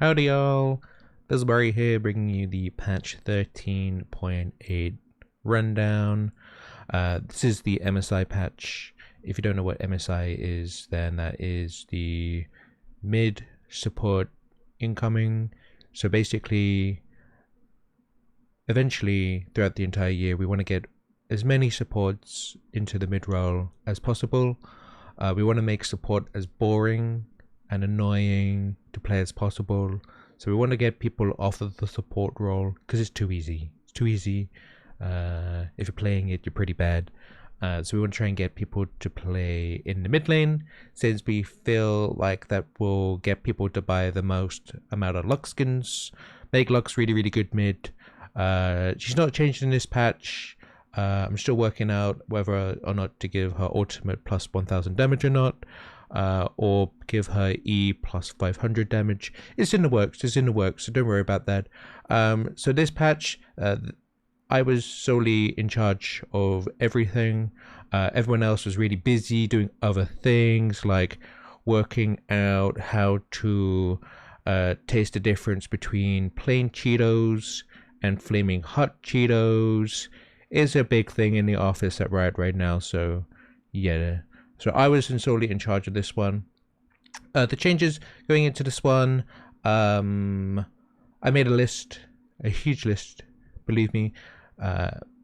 Howdy y'all, Bizzleberry here bringing you the patch 13.8 rundown. This is the MSI patch. If you don't know what MSI is, then that is the mid support incoming. So basically, eventually throughout the entire year we want to get as many supports into the mid role as possible. We want to make support as boring and annoying to play as possible. So we want to get people off of the support role because it's too easy. It's too easy. If you're playing it, you're pretty bad. So we want to try and get people to play in the mid lane, since we feel like that will get people to buy the most amount of Lux skins, make Lux really good mid. She's not changed in this patch. I'm still working out whether or not to give her ultimate plus 1000 damage or not, or give her E plus 500 damage. It's in the works, so don't worry about that. So this patch, I was solely in charge of everything. Everyone else was really busy doing other things, like working out how to taste the difference between plain Cheetos and flaming hot Cheetos. Is a big thing in the office at Riot right now, so yeah. So I was solely in charge of this one. The changes going into this one, I made a list, a huge list, believe me.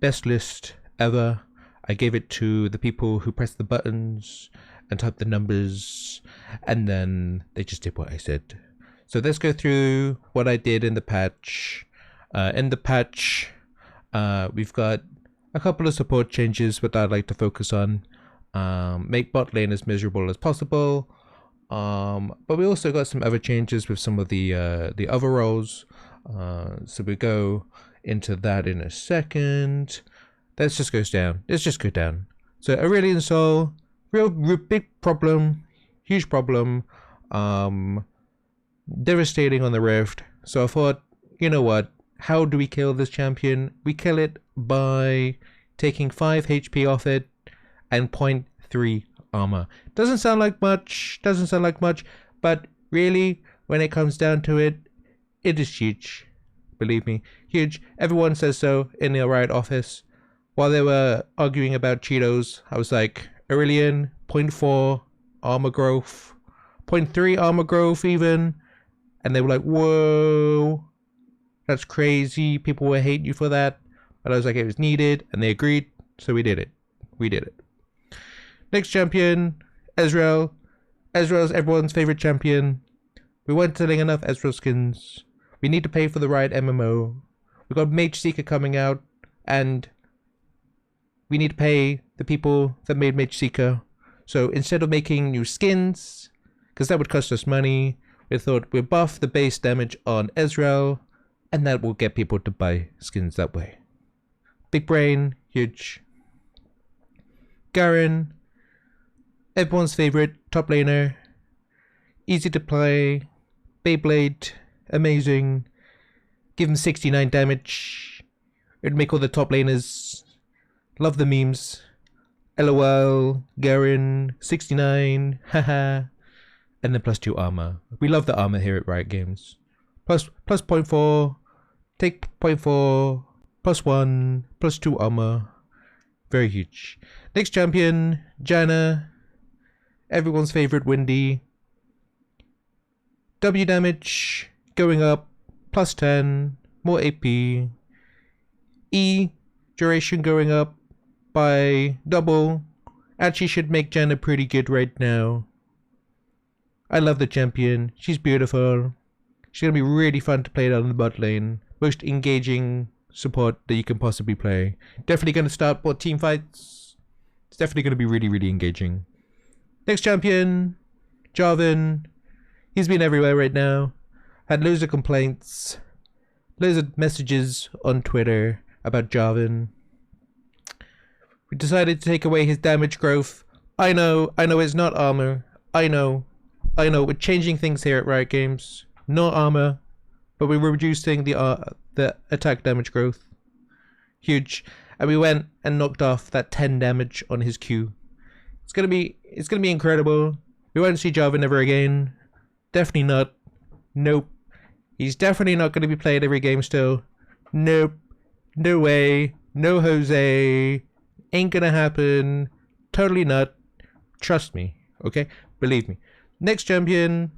Best list ever. I gave it to the people who pressed the buttons and typed the numbers, and then they just did what I said. So let's go through what I did in the patch. We've got a couple of support changes that I'd like to focus on. Make bot lane as miserable as possible. But we also got some other changes with some of the other roles. So we go into that in a second. Let's just go down. Let's just go down. So Aurelion Soul, real big problem, huge problem. Devastating on the Rift. So I thought, you know what? How do we kill this champion? We kill it by taking 5 HP off it and 0.3 armor. Doesn't sound like much, but really, when it comes down to it, it is huge. Believe me, huge. Everyone says so in the Riot office. While they were arguing about Cheetos, I was like, Aurelion, 0.4 armor growth, 0.3 armor growth even. And they were like, whoa, that's crazy. People will hate you for that. But I was like, it was needed, and they agreed, so we did it. Next champion, Ezreal. Ezreal's everyone's favorite champion. We weren't selling enough Ezreal skins. We need to pay for the Riot MMO. We got Mage Seeker coming out, and we need to pay the people that made Mage Seeker. So instead of making new skins, because that would cost us money, we thought we'd buff the base damage on Ezreal, and that will get people to buy skins that way. Big brain, huge. Garen, everyone's favorite top laner. Easy to play. Beyblade, amazing. Give him 69 damage. It'd make all the top laners love the memes. LOL, Garen, 69, haha. And then plus 2 armor. We love the armor here at Riot Games. Plus 0.4, take 0.4, plus 1, plus 2 armor. Very huge. Next champion, Janna. Everyone's favorite Windy. W damage going up, plus 10, more AP. E duration going up by double. Actually should make Janna pretty good right now. I love the champion. She's beautiful. She's gonna be really fun to play down in the bot lane. Most engaging support that you can possibly play. Definitely gonna start more team fights. It's definitely gonna be really engaging. Next champion, Jarvan. He's been everywhere right now. Had loads of complaints, loads of messages on Twitter about Jarvan. We decided to take away his damage growth. I know it's not armor. I know, we're changing things here at Riot Games. No armor, but we were reducing the attack damage growth. Huge. And we went and knocked off that 10 damage on his Q. It's gonna be incredible. We won't see Jarvan ever again. Definitely not. Nope. He's definitely not going to be played every game still. Nope. No way. No Jose. Ain't gonna happen. Totally not. Trust me. Okay? Believe me. Next champion.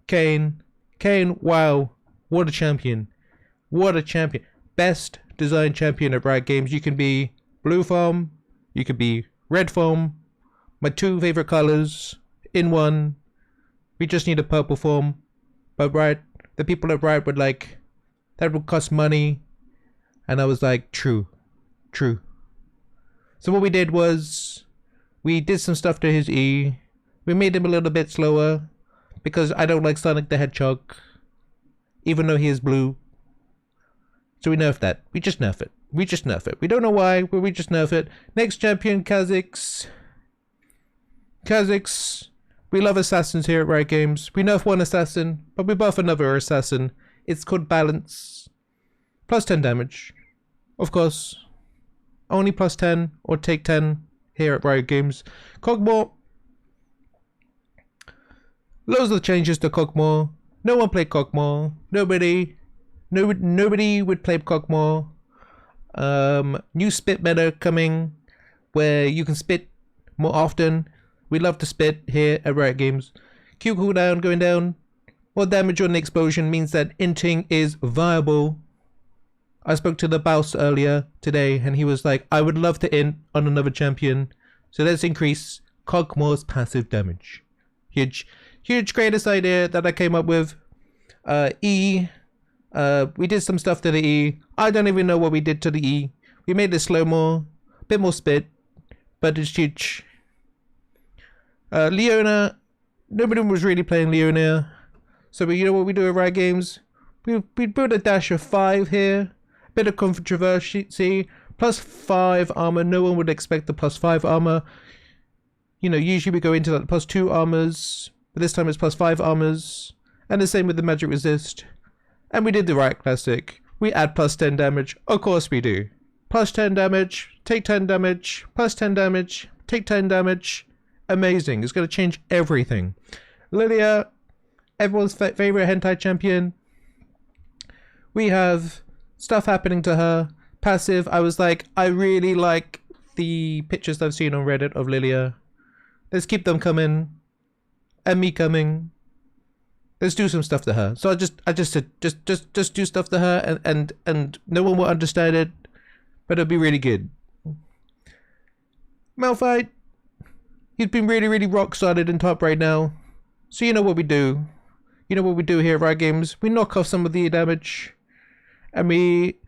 Kane. Kane, wow. What a champion. What a champion. Best design champion at Riot Games. You can be blue foam. You could be red foam. My two favorite colors in one. We just need a purple foam. But Riot, the people at Riot were like, that would cost money. And I was like, true. True. So what we did was, we did some stuff to his E. We made him a little bit slower. Because I don't like Sonic the Hedgehog. Even though he is blue. So we nerfed that. We just nerf it. We just nerf it. We don't know why, but we just nerf it. Next champion, Kha'Zix. Kha'Zix. We love assassins here at Riot Games. We nerf one assassin, but we buff another assassin. It's called balance. Plus 10 damage. Of course. Only plus 10 or take 10 here at Riot Games. Kog'Maw. Loads of changes to Kog'Maw. No one played Kog'Maw. Nobody would play Kog'Maw. New spit meta coming, where you can spit more often. We love to spit here at Riot Games. Q cooldown going down. More damage on the explosion means that inting is viable. I spoke to the boss earlier today, and he was like, I would love to int on another champion. So let's increase Kog'Maw's passive damage. Huge greatest idea that I came up with. E. We did some stuff to the E. I don't even know what we did to the E. We made it slow more. A bit more spit. But it's huge. Leona. Nobody was really playing Leona. So you know what we do at Riot Games? We put a dash of 5 here. A bit of controversy. Plus 5 armor. No one would expect the plus 5 armor. You know, usually we go into like plus 2 armors. But this time it's plus 5 armors. And the same with the magic resist. And we did the Riot Classic. We add plus 10 damage. Of course we do. Plus 10 damage. Take 10 damage. Plus 10 damage. Take 10 damage. Amazing. It's going to change everything. Lilia. Everyone's favorite hentai champion. We have stuff happening to her. Passive. I was like, I really like the pictures I've seen on Reddit of Lilia. Let's keep them coming. And me coming. Let's do some stuff to her. So I just said, just do stuff to her, and no one will understand it, but it'll be really good. Malphite, he's been really rock solid in top right now. So you know what we do. You know what we do here at Riot Games. We knock off some of the damage, and we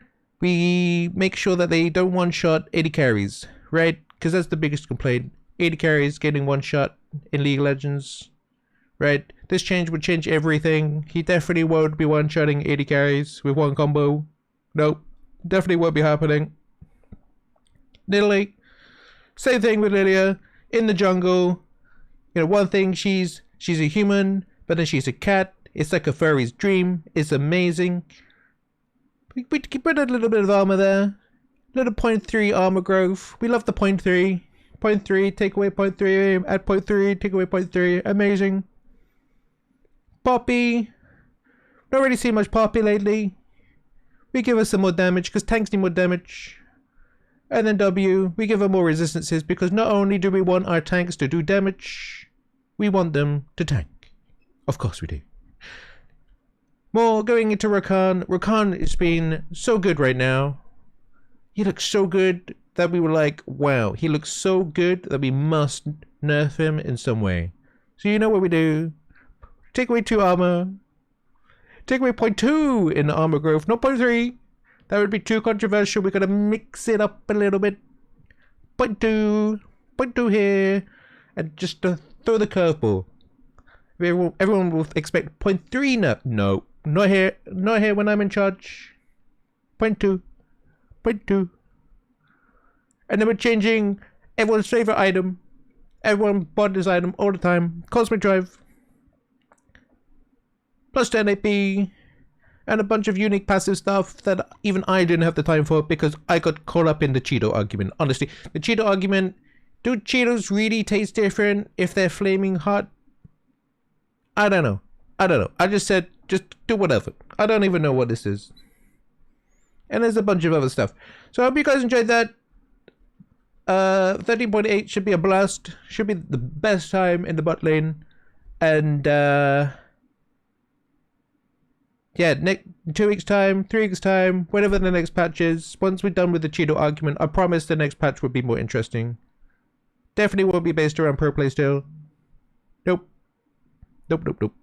make sure that they don't one shot 80 carries, right? Because that's the biggest complaint. 80 carries getting one shot in League of Legends. Right, this change would change everything. He definitely won't be one-shotting 80 carries with one combo. Nope, definitely won't be happening. Nidalee, same thing with Lilia. In the jungle, you know, one thing, she's a human, but then she's a cat. It's like a furry's dream. It's amazing. We put a little bit of armor there. Little 0.3 armor growth. We love the 0.3. 0.3, take away 0.3, add 0.3, take away 0.3. Amazing. Poppy. Not really seen much Poppy lately. We give her some more damage because tanks need more damage. And then W, we give her more resistances because not only do we want our tanks to do damage, we want them to tank. Of course we do. More going into Rakan. Rakan is being so good right now. He looks so good that we were like, wow, he looks so good that we must nerf him in some way. So you know what we do? Take away 2 armor. Take away 0.2 in armor growth, not 0.3. That would be too controversial. We're gonna mix it up a little bit. 0.2. 0.2 here. And just to throw the curveball. Everyone will expect 0.3 nerf. No. Not here. Not here when I'm in charge. 0.2. 0.2. And then we're changing everyone's favorite item. Everyone bought this item all the time. Cosmic Drive. Plus 10 AP. And a bunch of unique passive stuff that even I didn't have the time for because I got caught up in the Cheeto argument. Honestly, the Cheeto argument. Do Cheetos really taste different if they're flaming hot? I don't know. I don't know. I just said, just do whatever. I don't even know what this is. And there's a bunch of other stuff. So I hope you guys enjoyed that. 13.8 should be a blast. Should be the best time in the bot lane. And yeah, 2 weeks time, 3 weeks time, whenever the next patch is. Once we're done with the Cheeto argument, I promise the next patch will be more interesting. Definitely won't be based around pro play still. Nope. Nope, nope, nope.